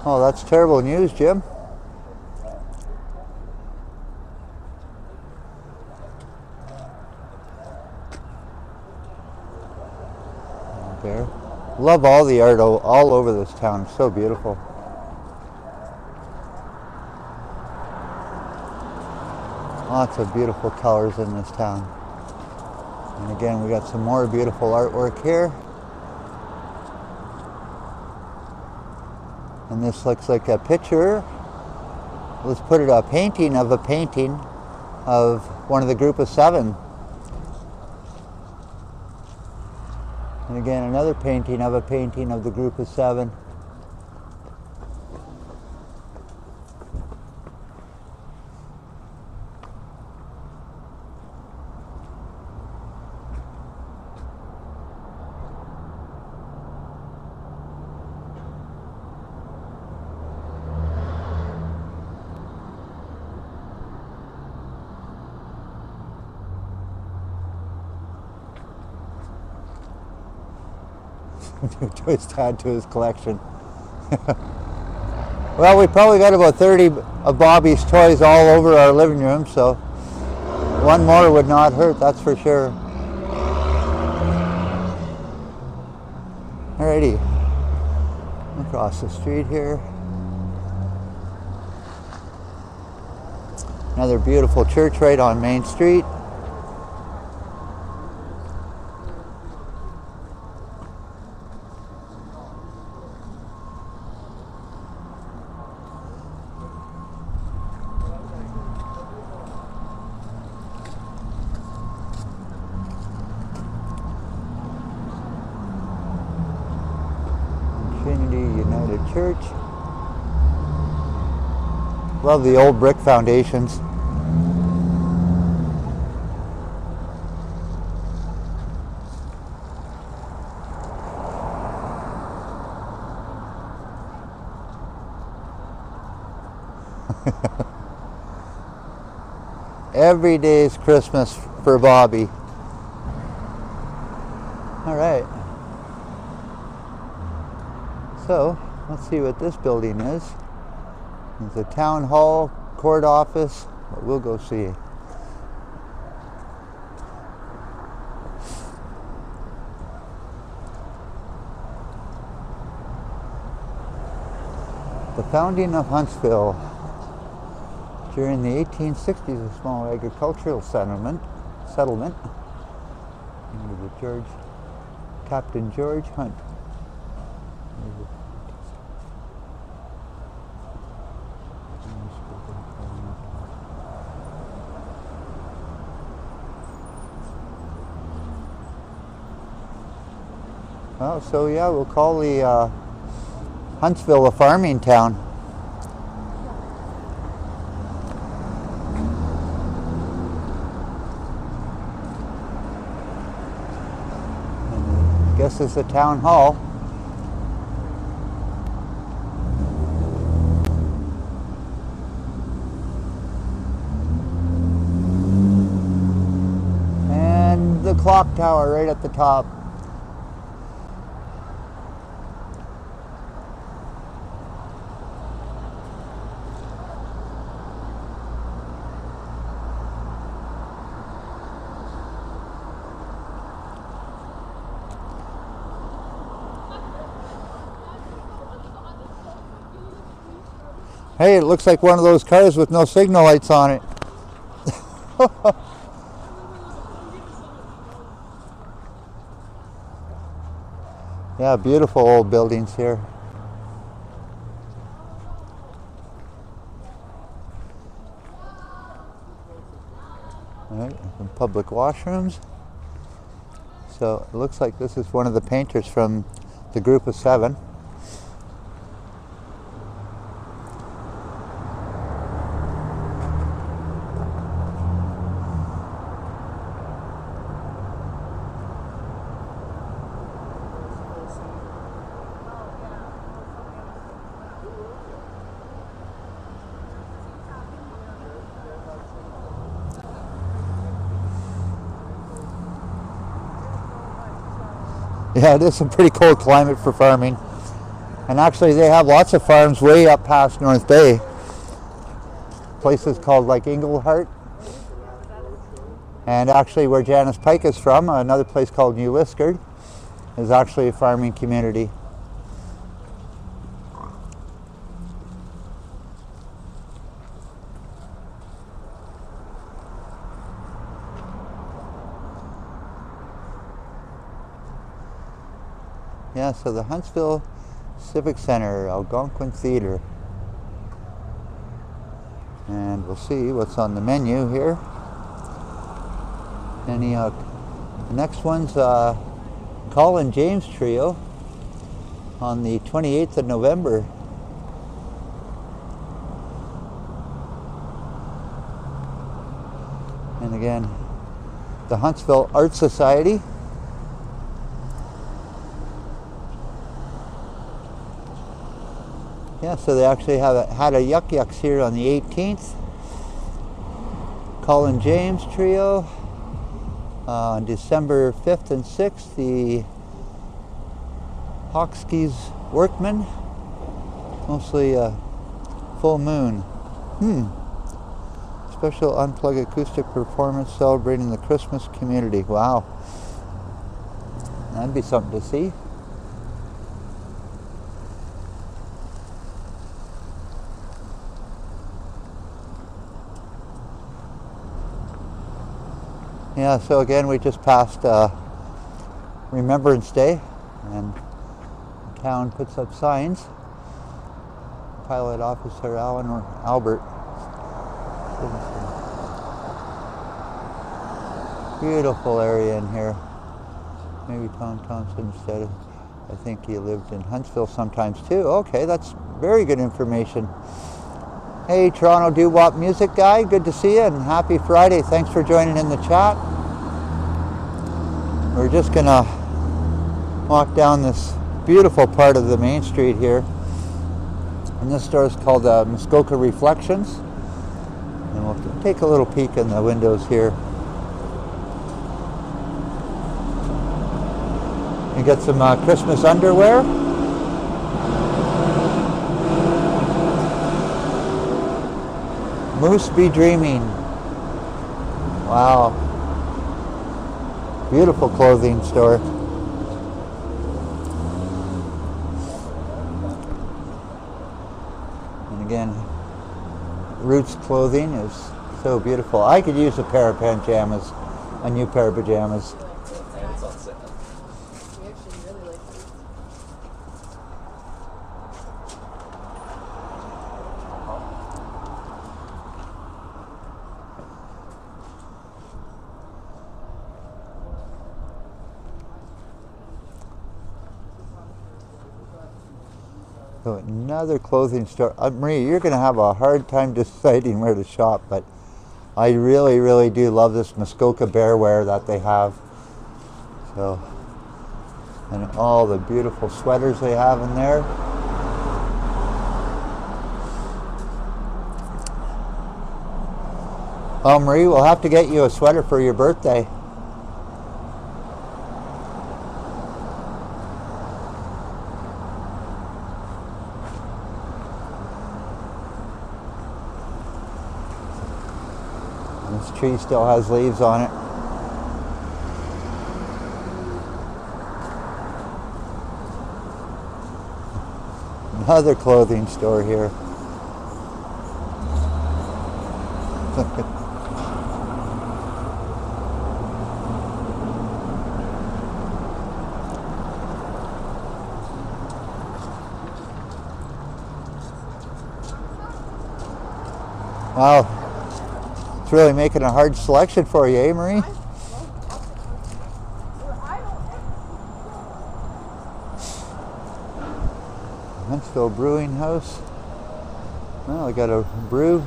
Oh, that's terrible news, Jim. There. Love all the art all over this town. It's so beautiful. Lots of beautiful colors in this town. And again, we got some more beautiful artwork here. And this looks like a picture. Let's put it a painting of one of the group of 7. And again, another painting of the group of 7. Toys to add to his collection. Well, we probably got about 30 of Bobby's toys all over our living room, so one more would not hurt, that's for sure. Alrighty, across the street here. Another beautiful church right on Main Street. church. Love the old brick foundations. Every day is Christmas for Bobby. All right. So, let's see what this building is. It's a town hall, court office, but we'll go see. The founding of Huntsville. During the 1860s, a small agricultural settlement. Under Captain George Hunt. Well, so yeah, we'll call the Huntsville a farming town. This is the town hall. And the clock tower right at the top. Hey, it looks like one of those cars with no signal lights on it. Yeah, beautiful old buildings here. All right, some public washrooms. So it looks like this is one of the painters from the group of 7. Yeah, it is a pretty cold climate for farming. And actually they have lots of farms way up past North Bay. Places called like Englehart. And actually where Janice Pike is from, another place called New Liskeard, is actually a farming community. Yeah, so the Huntsville Civic Center, Algonquin Theater. And we'll see what's on the menu here. The next one's Colin James Trio on the 28th of November. And again, the Huntsville Art Society. Yeah, so they actually had a Yuck Yucks here on the 18th. Colin James Trio. On December 5th and 6th, the Hawkskey's Workmen. Mostly full moon. Special unplugged acoustic performance celebrating the Christmas community. Wow. That'd be something to see. Yeah, so again, we just passed Remembrance Day, and the town puts up signs. Pilot Officer Alan or Albert. Beautiful area in here. Maybe Tom Thompson instead of I think he lived in Huntsville sometimes too. Okay, that's very good information. Hey, Toronto Doo-Wop Music Guy, good to see you and happy Friday. Thanks for joining in the chat. We're just gonna walk down this beautiful part of the main street here. And this store is called Muskoka Reflections. And we'll take a little peek in the windows here. You got some Christmas underwear. Moose Be Dreaming. Wow. Beautiful clothing store. And again, Roots clothing is so beautiful. I could use a pair of pajamas, a new pair of pajamas. And it's on sale. We actually really like these. So another clothing store. Marie, you're going to have a hard time deciding where to shop, but I really, really do love this Muskoka bear wear that they have. So, and all the beautiful sweaters they have in there. Well, Marie, we'll have to get you a sweater for your birthday. This tree still has leaves on it. Another clothing store here. Wow. It's really making a hard selection for you, eh, Marie? Huntsville Brewing House. Well, we got a brewing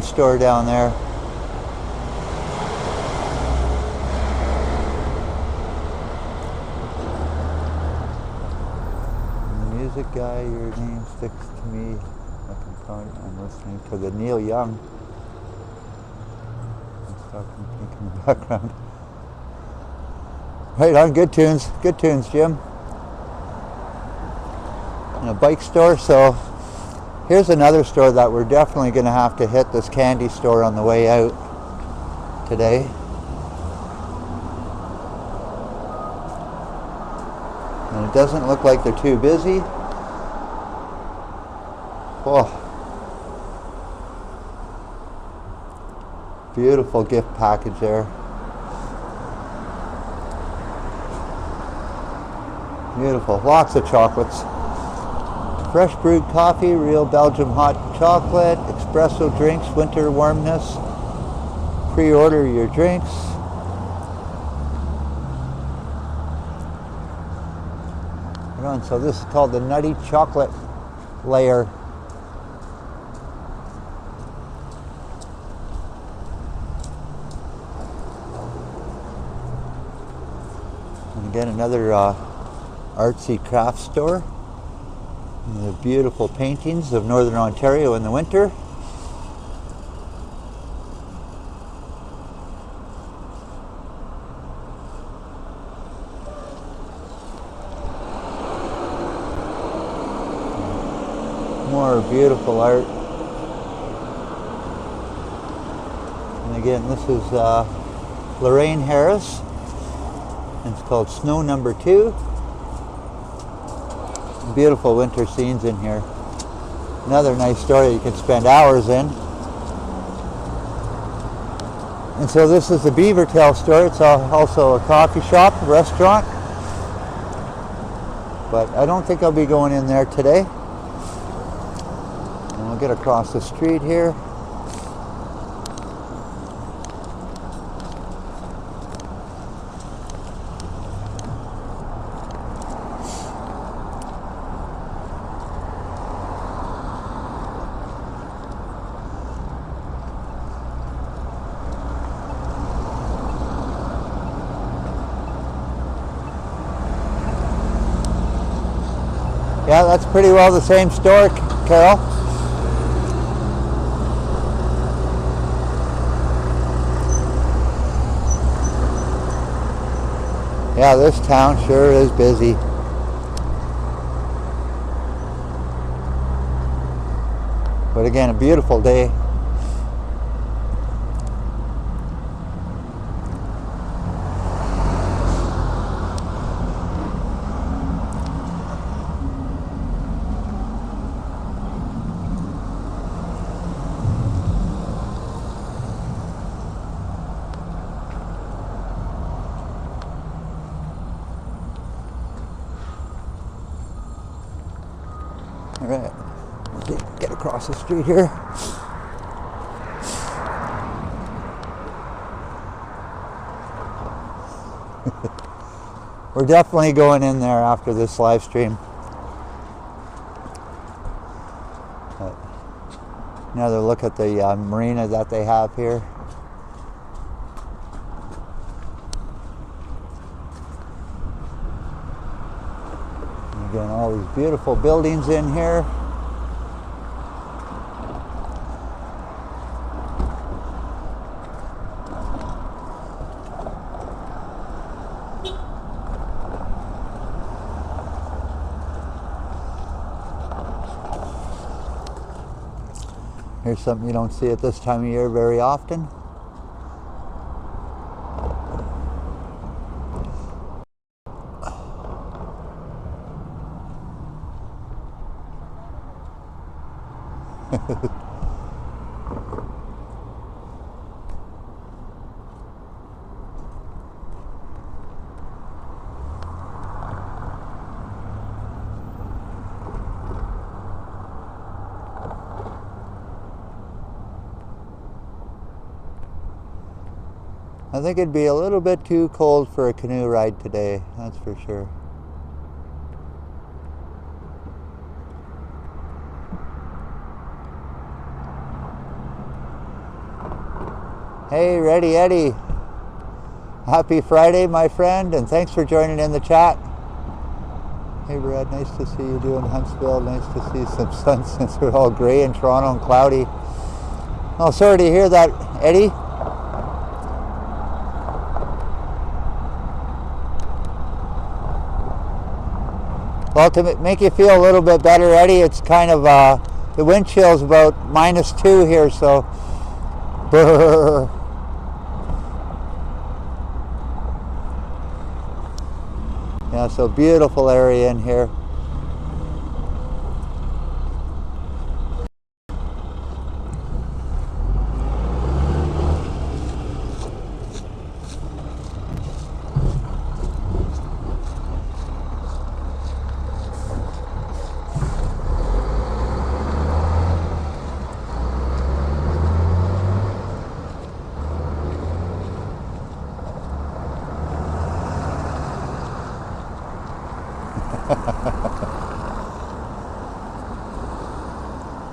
store down there. Music Guy, your name sticks to me. I'm listening to the Neil Young. I'm talking pink in the background. Right on, good tunes, Jim. And a bike store, so here's another store that we're definitely going to have to hit, this candy store on the way out today. And it doesn't look like they're too busy. Oh, beautiful gift package there. Beautiful, lots of chocolates. Fresh brewed coffee, real Belgium hot chocolate, espresso drinks, winter warmness. Pre-order your drinks. So this is called the Nutty Chocolate Layer. And again, another artsy craft store. And the beautiful paintings of Northern Ontario in the winter. More beautiful art. And again, this is Lorraine Harris. It's called Snow Number 2. Beautiful winter scenes in here. Another nice store you can spend hours in. And so this is the Beaver Tail store. It's also a coffee shop, restaurant. But I don't think I'll be going in there today. And we'll get across the street here. Yeah, that's pretty well the same store, Carol. Yeah, this town sure is busy. But again, a beautiful day. All right, get across the street here. We're definitely going in there after this live stream. Another look at the marina that they have here. And again, all these beautiful buildings in here. Here's something you don't see at this time of year very often. I think it'd be a little bit too cold for a canoe ride today, that's for sure. Hey, Ready Eddie. Happy Friday, my friend, and thanks for joining in the chat. Hey, Brad, nice to see you doing Huntsville. Nice to see some sun since we're all gray in Toronto and cloudy. Oh, sorry to hear that, Eddie. Well, to make you feel a little bit better, Eddie, it's kind of, the wind chill's about -2 here, so, brr. Yeah, so beautiful area in here.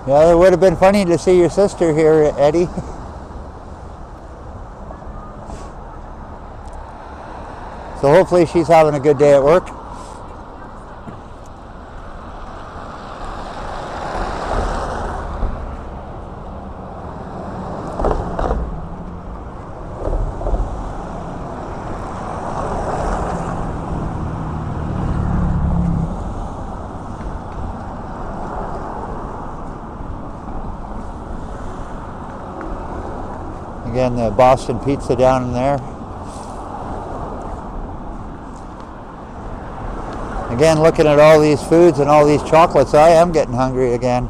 Yeah, it would have been funny to see your sister here, Eddie. So hopefully she's having a good day at work. Again, the Boston Pizza down in there. Again, looking at all these foods and all these chocolates, I am getting hungry again.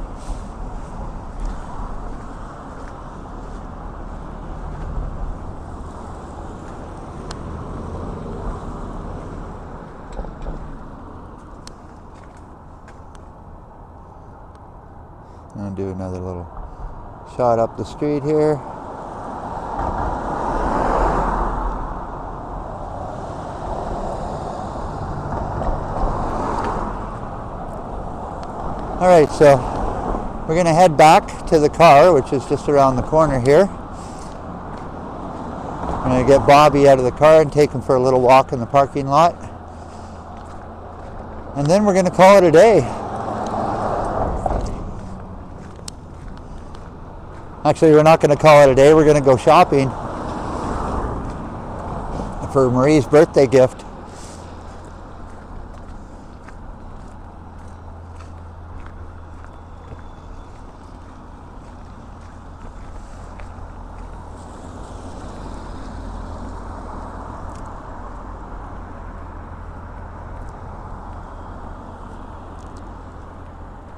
I'm going to do another little shot up the street here. All right, so we're going to head back to the car, which is just around the corner here. I'm going to get Bobby out of the car and take him for a little walk in the parking lot. And then we're going to call it a day. Actually, we're not going to call it a day. We're going to go shopping for Marie's birthday gift.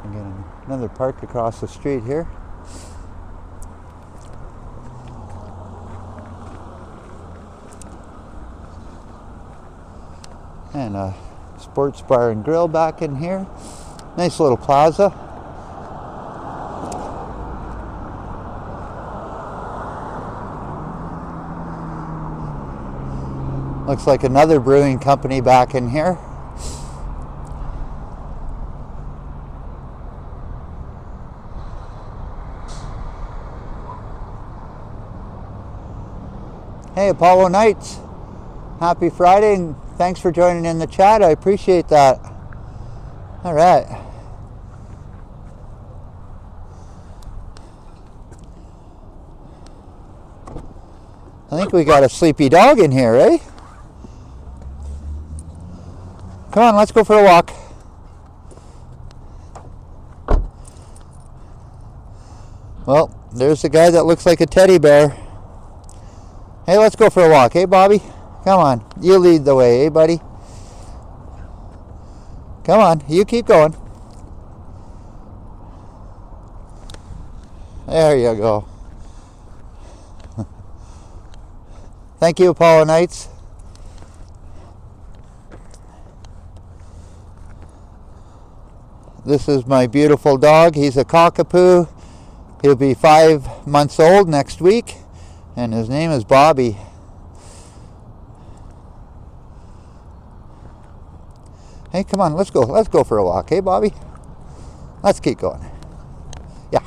Again, another park across the street here. And a sports bar and grill back in here. Nice little plaza. Looks like another brewing company back in here. Hey, Apollo Knights. Happy Friday, and thanks for joining in the chat. I appreciate that. All right. I think we got a sleepy dog in here, eh? Come on, let's go for a walk. Well, there's the guy that looks like a teddy bear. Hey, let's go for a walk. Hey, Bobby? Come on. You lead the way, eh, buddy? Come on. You keep going. There you go. Thank you, Apollo Knights. This is my beautiful dog. He's a cockapoo. He'll be 5 months old next week. And his name is Bobby. Hey, come on, let's go. Let's go for a walk. Hey, Bobby? Let's keep going. Yeah.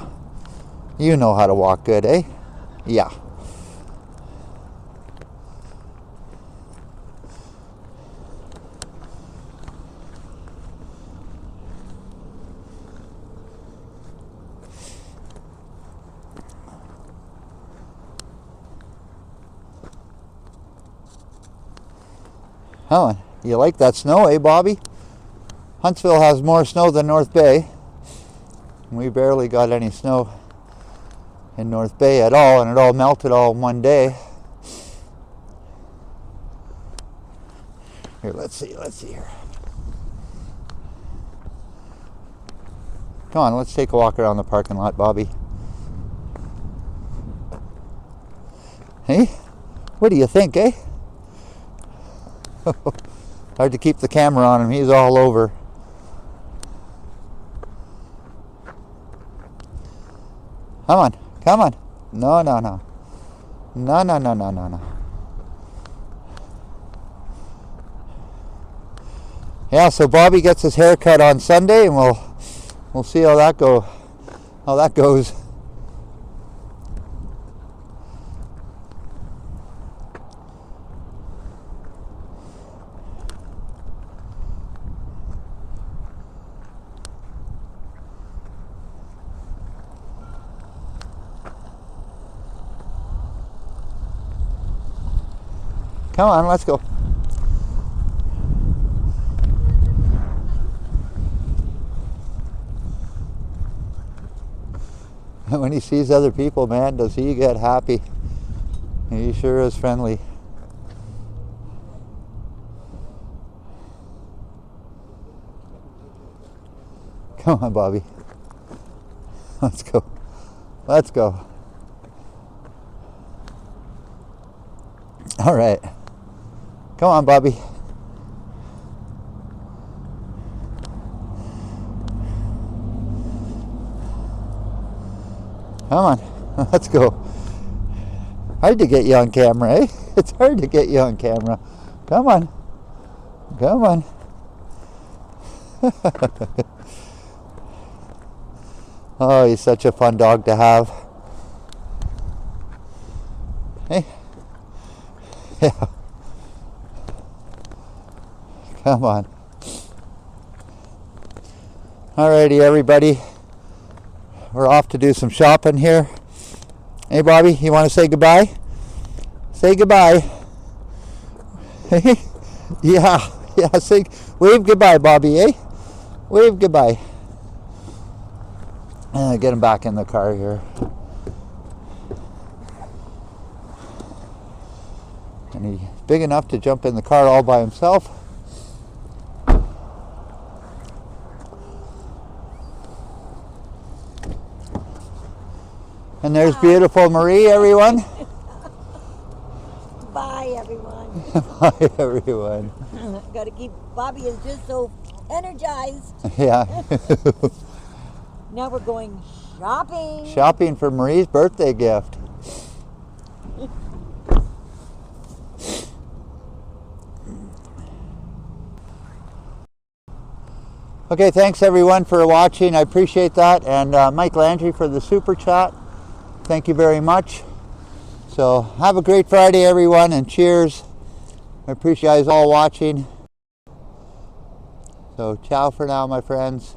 You know how to walk good, eh? Yeah. Come on. You like that snow, eh, Bobby? Huntsville has more snow than North Bay. We barely got any snow in North Bay at all, and it all melted all in one day. Here, let's see here. Come on, let's take a walk around the parking lot, Bobby. Hey, what do you think, eh? Hard to keep the camera on him. He's all over. Come on. Come on. No, no, no. No, no, no, no, no, no. Yeah, so Bobby gets his hair cut on Sunday, and we'll see how that goes. Come on, let's go. When he sees other people, man, does he get happy. He sure is friendly. Come on, Bobby. Let's go. Let's go. All right. Come on, Bobby. Come on, let's go. Hard to get you on camera, eh? It's hard to get you on camera. Come on. Come on. Oh, he's such a fun dog to have. Hey. Yeah. Come on. Alrighty, everybody. We're off to do some shopping here. Hey, Bobby, you want to say goodbye? Say goodbye. Yeah, say, wave goodbye, Bobby, eh? Wave goodbye. Get him back in the car here. And he's big enough to jump in the car all by himself. And there's beautiful Marie, everyone. Bye, everyone. Bye, everyone. Got to keep Bobby is just so energized. Yeah. Now we're going shopping. Shopping for Marie's birthday gift. Okay, thanks everyone for watching. I appreciate that. And Mike Landry for the super chat. Thank you very much. So have a great Friday, everyone, and cheers. I appreciate you guys all watching. So ciao for now, my friends.